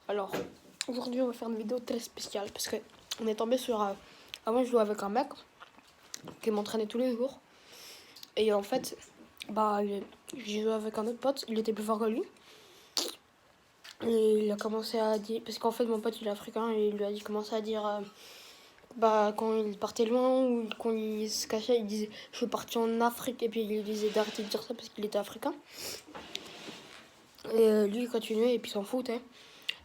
Alors, aujourd'hui, on va faire une vidéo très spéciale parce qu'on est tombé sur... avant, je jouais avec un mec qui m'entraînait tous les jours. Et en fait, j'ai joué avec un autre pote, il était plus fort que lui. Et il a commencé à dire... Parce qu'en fait, mon pote, il est africain et il lui a dit, commencé à dire... quand il partait loin ou quand il se cachait, il disait « Je suis parti en Afrique » et puis il lui disait d'arrêter de dire ça parce qu'il était africain. Et lui, il continuait et puis il s'en foutait.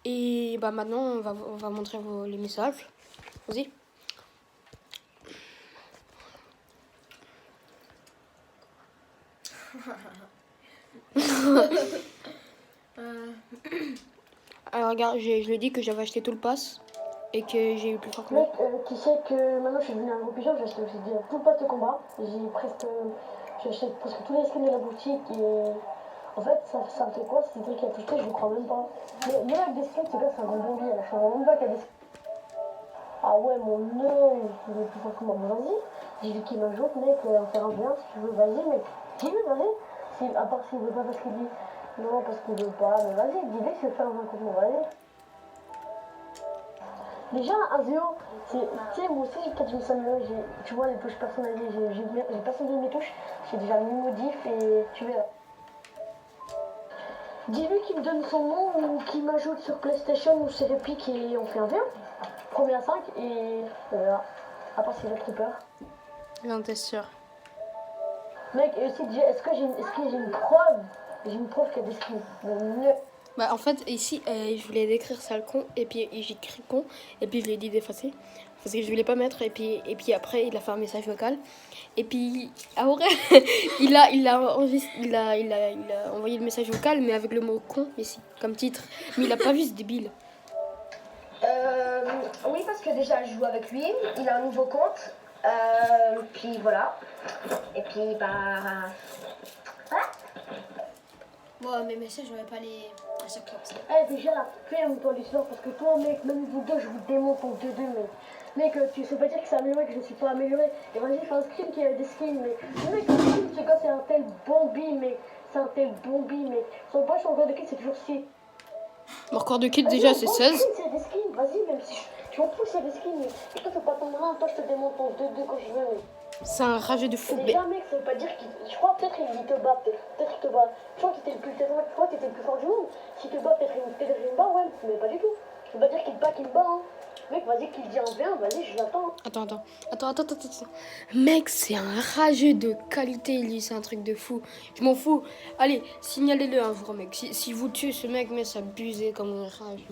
Et maintenant, on va montrer les messages. Vas-y. Alors regarde, je lui ai dit que j'avais acheté tout le pass et que j'ai eu plus fort que lui. Mec, tu sais que maintenant je suis devenu un gros pigeon, j'ai acheté aussi tout le pass de combat. J'ai acheté presque tous les skins de la boutique et en fait ça me fait quoi ce truc qui a touché, je ne crois même pas. Mais avec des skins, c'est un bon bombier, là, je suis vraiment pas qu'il y a des skins. Ah ouais, mon œil, il est plus fort que moi. Mais vas-y, j'ai vu qu'il m'ajoute, mec, en faire un bien si tu veux, vas-y, mec. Dis-lui, vas-y. À part s'il veut pas parce qu'il dit non, parce qu'il veut pas, mais vas-y, dis-lui que c'est faire un contre moi, vas-y. Déjà, Azio, tu sais, moi aussi, quand je me suis amélioré, tu vois, les touches personnalisées, j'ai personnalisé mes touches, j'ai déjà mis modif et tu verras. Dis-lui qu'il me donne son nom ou qu'il m'ajoute sur PlayStation ou sur Epic et on fait un verre. Premier à 5 et voilà. À part si j'ai trop peur. Non, t'es sûr? Mec, et aussi, est-ce que j'ai une preuve? J'ai une preuve qu'il y a des skins. En fait, ici, je voulais décrire ça le con, et puis j'ai écrit con, et puis je lui ai dit d'effacer, parce que je voulais pas mettre, et puis après, il a fait un message vocal, et puis, après, il a envoyé le message vocal, mais avec le mot con, ici, comme titre, mais il a pas vu, ce débile. Oui, parce que déjà, je joue avec lui, il a un nouveau compte, puis voilà, et puis, voilà. Bon, mes messages, je vais pas les à chaque fois. Eh, déjà, ferme-toi l'histoire, parce que toi, mec, même vous deux, je vous démonte en 2-2, mec. Mec, tu sais pas dire que c'est amélioré, que je ne suis pas amélioré. Et vas-y, fais un screen qui a des skins, mec. Mec, un skin, ce gars, c'est un tel bombi, mec. C'est un tel bombi, mec. Son poche, son corps de kit, c'est toujours 6. Mon record de kit, déjà, c'est 16. C'est des skins, vas-y, même si tu m'en fous, c'est des skins, mec. Je te fais pas ton malin, toi, je te démonte en 2-2 quand je veux, mec. C'est un rageux de fou. Déjà, mec, ça veut pas dire qu'il. Je crois peut-être qu'il te bat, peut-être qu'il te bat. Je crois que t'étais le plus fort du monde. S'il te bat, peut-être il me bat, ouais, mais pas du tout. Ça veut pas dire qu'il te bat, qu'il me bat, hein. Mec, vas-y, qu'il dit en bien, vas-y, je l'attends. Attends. Mec, c'est un rageux de qualité, lui, c'est un truc de fou. Je m'en fous. Allez, signalez-le un jour, mec. Si vous tuez ce mec, mais ça abusé comme un rage.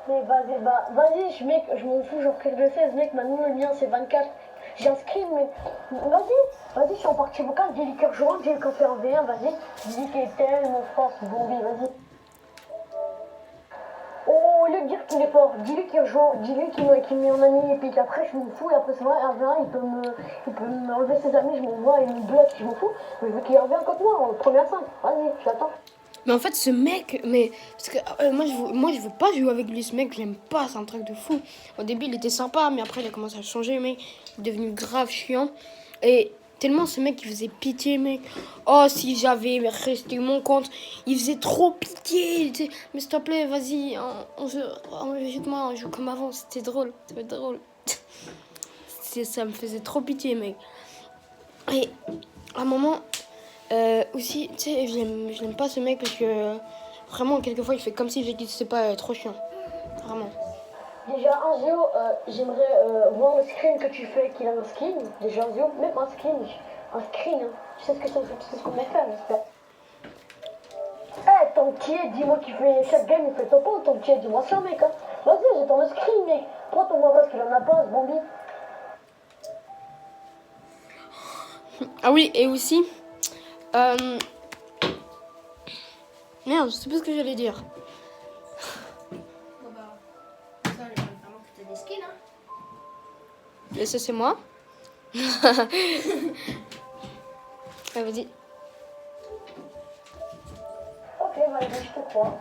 Mais vas-y, mec, je m'en fous, j'en pris le 16, mec, maintenant le mien c'est 24. J'ai inscrit, mais vas-y, je suis en partie vocale, dis-lui que je rentre, dis-lui qu'on fait un V1, vas-y, dis-lui qu'il est tellement fort, ce bon vas-y. Oh, au lieu de dire qu'il est fort, dis-lui qu'il rejoint, dis-lui qu'il me met en ami, et puis qu'après je m'en fous, et après c'est vrai, R21, il peut m'enlever ses amis, je m'en vois, il me bloque, je m'en fous, mais je veux qu'il revienne contre moi, en premier à 5, vas-y, je l'attends. Mais en fait, ce mec, parce que moi je veux pas jouer avec lui, ce mec, j'aime pas, c'est un truc de fou. Au début, il était sympa, mais après, il a commencé à changer, mec. Il est devenu grave chiant. Et tellement ce mec, il faisait pitié, mec. Oh, si j'avais resté mon compte, il faisait trop pitié. Il disait, mais s'il te plaît, vas-y, moi, on joue comme avant, c'était drôle, ça va être drôle. Ça me faisait trop pitié, mec. Et à un moment... aussi, tu sais, je l'aime pas ce mec parce que vraiment, quelquefois, il fait comme si j'existais pas, trop chiant. Vraiment. Déjà, Anzio, j'aimerais voir le screen que tu fais, qu'il a un skin. Déjà, Anzio, même un screen, hein. Tu sais ce qu'on va faire, j'espère. Eh, ton petit, dis-moi qu'il fait chaque game, il fait top 1, ton petit, dis-moi ça, mec. Hein. Vas-y, j'attends le screen, mec. Prends ton voix parce qu'il en a pas, ce bombi. Ah oui, et aussi, merde, je sais plus ce que j'allais dire. Bon, ça, vraiment que t'as des skins, hein. Et ça, c'est moi. Ah, vas-y. Ok, vas-y, je te crois.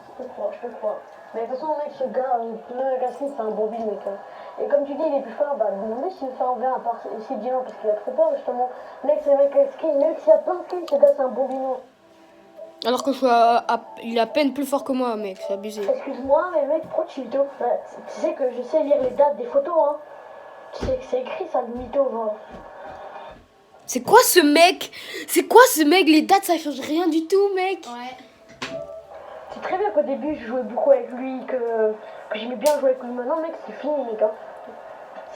Mais de toute façon, mec, ce gars, le Gaskin, c'est un bombi, mec. Hein. Et comme tu dis, il est plus fort, bah, demandez s'il fait un verre à part s'il dit non, parce qu'il a trop peur, justement. Mec, c'est un mec avec skin, mec, s'il y a plein de skins, ce gars, c'est un bombino. Alors que il est à peine plus fort que moi, mec. C'est abusé. Excuse-moi, mais mec, pourquoi tu mytho? Bah, tu sais que je sais lire les dates des photos, hein. Tu sais que c'est écrit ça, le mytho, genre. C'est quoi ce mec? C'est quoi ce mec? Les dates, ça change rien du tout, mec. Ouais. C'est très bien qu'au début, je jouais beaucoup avec lui, que j'aimais bien jouer avec lui. Maintenant, mec, c'est fini, mec. Hein.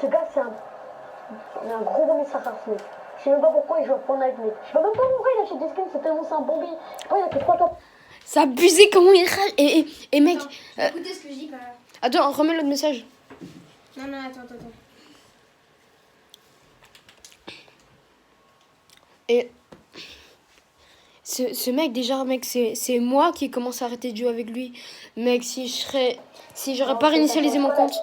Ce gars, c'est un gros bon message, mec. Je sais même pas pourquoi il joue à Fortnite, mec. Je sais même pas pourquoi il achète des skins, c'est tellement c'est un bombi. Je sais pas, il a que 3 top. C'est abusé comment il rage. Et mec. Écoutez ce que je dis, bah. Attends, remets l'autre message. Non, attends. Et ce mec, déjà, mec, c'est moi qui commence à arrêter de jouer avec lui. Mec, si j'aurais pas réinitialisé mon compte,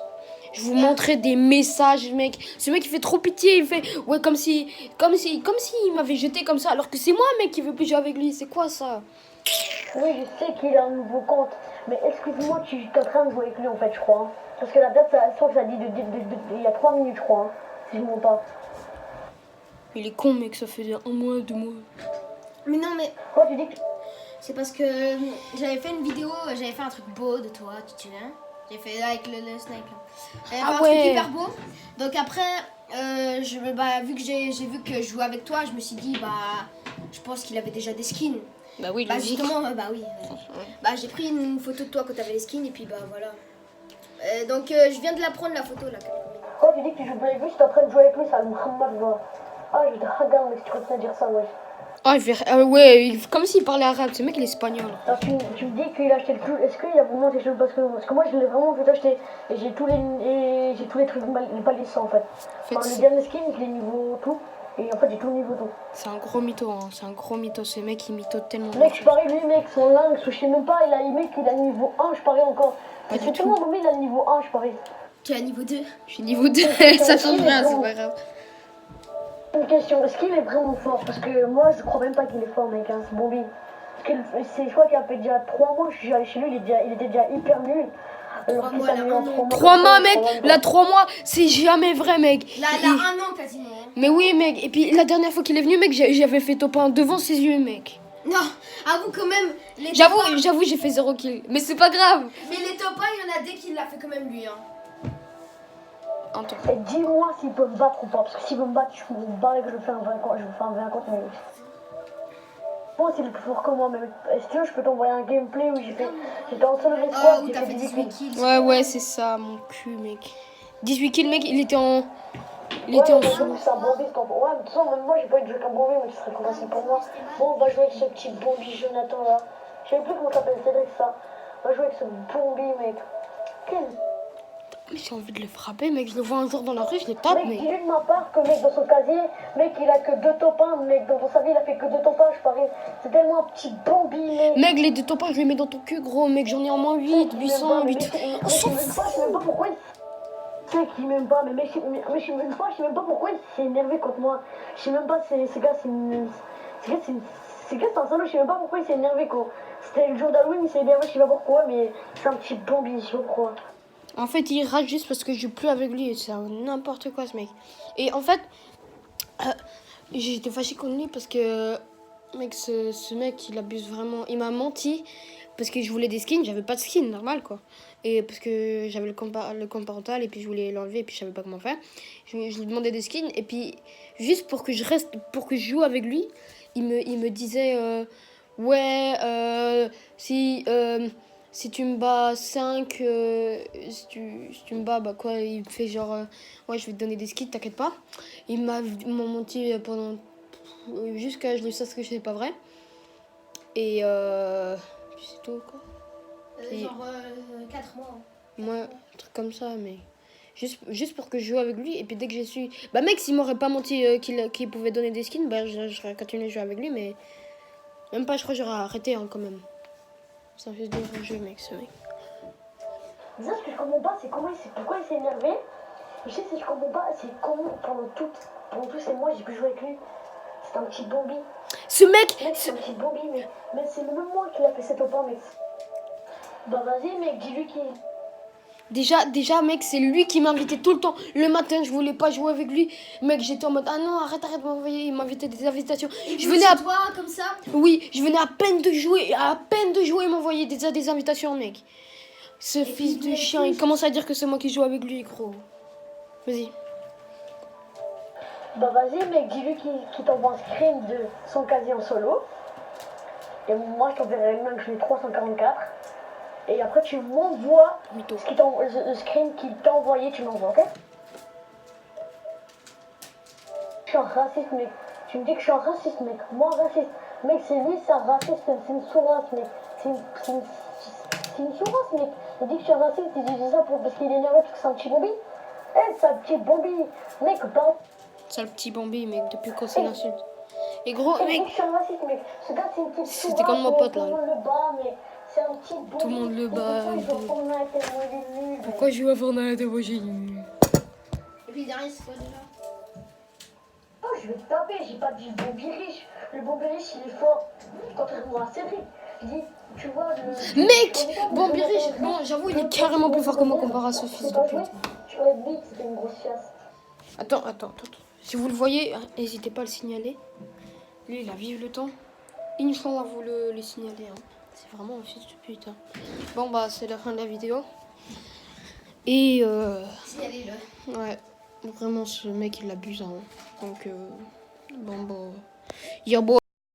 je vous montrais des messages, mec. Ce mec, il fait trop pitié. Il fait, ouais, comme si il m'avait jeté comme ça. Alors que c'est moi, mec, qui veut plus jouer avec lui. C'est quoi ça? Oui, je sais qu'il a un nouveau compte. Mais excuse-moi, tu es en train de jouer avec lui, en fait, je crois. Hein. Parce que la date, ça, je crois que ça dit il y a 3 minutes, je crois. Hein, si je ne mens pas. Il est con, mec. Ça fait 1 mois, 2 mois. Mais non, mais. Pourquoi tu dis que. C'est parce que j'avais fait une vidéo, j'avais fait un truc beau de toi, tu te souviens? J'ai fait avec le snipe là. J'avais fait un truc hyper beau. Donc après, vu que j'ai vu que je jouais avec toi, je me suis dit, je pense qu'il avait déjà des skins. Bah oui, justement, oui. J'ai pris une photo de toi quand t'avais les skins et puis voilà. Donc je viens de la prendre la photo là. Pourquoi tu dis que tu joues avec lui, si t'es en train de jouer avec lui, ça me rend mal, genre. Ah, je te regarde, mais si tu continues à dire ça, ouais. Ah, ouais, comme s'il parlait arabe. Ce mec, il est espagnol. Alors, tu me dis qu'il a acheté le plus. Est-ce qu'il a vraiment acheté le parce que moi, je l'ai vraiment vu acheter. Et j'ai tous les trucs, les balissants en fait. Enfin, les derniers skins, je les niveau tout. Et en fait, j'ai tout le niveau tout. C'est un gros mytho, hein. C'est un gros mytho. Ce mec, il mytho tellement. Mec, je parie lui, mec, son lynx, je sais même pas, il a niveau 1, je parie encore. Pas du C'est tout. tellement mauvais, il a le niveau 1, je parie. Tu es à niveau 2. Je suis niveau 2. Ça change rien, c'est pas grave. Une question, est-ce qu'il est vraiment fort? Parce que moi, je crois même pas qu'il est fort, mec, hein, c'est Bombi. Parce que je crois qu'il a fait déjà 3 mois que je suis allé chez lui, il était déjà hyper nul. 3 mois, mec. Là, 3 mois, c'est jamais vrai, mec. Là, 1 an quasiment. Hein. Mais oui, mec. Et puis, la dernière fois qu'il est venu, mec, j'avais fait top 1 devant ses yeux, mec. Non, avoue quand même. J'avoue, j'ai fait 0 kill. Mais c'est pas grave. Mais les top 1, il y en a des qui l'a fait quand même lui. Hein. Et dis-moi s'il peut me battre ou pas. Parce que s'il veut me battre, je me barre et que je fais un 20 contre. Je vais faire un 20 contre, mais. Bon, c'est le plus fort que moi, mais si tu veux, je peux t'envoyer un gameplay où j'étais en solo squad. Où t'as fait 18 kills. Ouais, c'est ça, mon cul, mec. 18 kills, mec, il était en. C'est un Bombi, ouais, mais de toute façon, même moi, j'ai pas eu de jeu qu'un Bombi, mais tu serais convaincu pour moi. Bon, on va jouer avec ce petit Bombi Jonathan là. Je sais plus comment t'appelles, Cédric, ça. On va jouer avec ce Bombi, mec. Mais j'ai envie de le frapper, mec. Je le vois un jour dans la rue, je le tape, mec. Dis-lui de ma part que, mec, dans son casier, mec, il a que 2 top 1, mec. Dans sa vie, il a fait que 2 top 1, je parie. C'est tellement un petit Bombi, mec. Mec, les 2 top 1, je les mets dans ton cul, gros, mec. J'en ai en moins 8, 800, 8. On s'en fout. Je sais même pas pourquoi il. Mec, il m'aime pas, mais je sais même pas pourquoi il s'est énervé contre moi. Je sais même pas, ce gars, c'est un salaud, je sais même pas pourquoi il s'est énervé, quoi. C'était le jour d'Halloween, il s'est énervé, je sais pas pourquoi, mais c'est un petit Bombi, je sais pas pourquoi. En fait, il rage juste parce que je joue plus avec lui. C'est n'importe quoi, ce mec. Et en fait, j'étais fâchée contre lui parce que, mec, ce mec, il abuse vraiment. Il m'a menti parce que je voulais des skins. J'avais pas de skins, normal, quoi. Et parce que j'avais le compte parental et puis je voulais l'enlever et puis je savais pas comment faire. Je lui demandais des skins et puis juste pour que je joue avec lui, il me disait, ouais, si tu me bats 5, si tu me bats, quoi, il me fait genre, ouais, je vais te donner des skins, t'inquiète pas. Il m'a menti pendant, jusqu'à je le sache que c'est pas vrai. Et puis c'est tout, quoi. Genre 4 mois. Moi, un truc comme ça, mais juste pour que je joue avec lui. Et puis dès que j'ai su, bah mec, s'il m'aurait pas menti qu'il pouvait donner des skins, bah j'aurais continué à jouer avec lui, mais même pas, je crois que j'aurais arrêté, hein, quand même. Ça fait de jeu, mec, ce mec. Déjà, ce que je comprends pas, c'est pourquoi il s'est énervé. Je sais, si je comprends pas, c'est comment pendant tous ces mois, j'ai pu jouer avec lui. C'est un petit Bombi. Ce mec, c'est un petit Bombi, mais c'est le même moi qui l'a fait cette opin, mec. Bah vas-y, mec, dis-lui qu'il. Déjà, mec, c'est lui qui m'invitait tout le temps. Le matin, je voulais pas jouer avec lui. Mec, j'étais en mode, ah non, arrête de m'envoyer. Il m'invitait des invitations. Je venais à... toi, comme ça. Oui, je venais à peine de jouer. Il m'envoyait des invitations, mec. Ce fils de chien, il commence à dire que c'est moi qui joue avec lui, gros. Vas-y. Bah vas-y mec, dis-lui qu'il t'envoie un screen de son casier en solo. Et moi je t'enverrai le mien que je mets 344. Et après tu m'envoies le screen qu'il t'a envoyé, tu m'envoies, ok? Je suis un raciste mec. Tu me dis que je suis un raciste mec. Moi raciste. Mec c'est lui, c'est un raciste, c'est une sourasse mec. C'est une sourasse mec. Il dit que je suis un raciste, il dit ça parce qu'il est énervé parce que c'est un petit bombi. C'est un petit bombi. Mec, pardon. Sale petit Bambi, mec, depuis quand c'est l'insulte. Et gros, mec, c'était comme mon pote, là. Tout le monde le bat. Pourquoi je joue à Fortnite? Moi j'ai nul. Et puis derrière, c'est quoi déjà? Oh, je vais te taper, j'ai pas dit Bobby riche. Le Bobby riche, il est fort. Contrairement à Cédric. Je dis, tu vois, Mec, Bambi riche, bon, j'avoue, il est carrément plus fort que moi comparé à ce fils de pute. Tu vois, Big, c'était une grosse chiasse. Attends. Si vous le voyez, n'hésitez pas à le signaler. Lui, il a vive le temps. Inch'Allah, vous le signaler. Hein. C'est vraiment un fils de pute. Hein. Bon, bah, c'est la fin de la vidéo. Et Signalez-le. ouais, vraiment, ce mec, il abuse. Hein. Donc, bon, bah, y'a beau.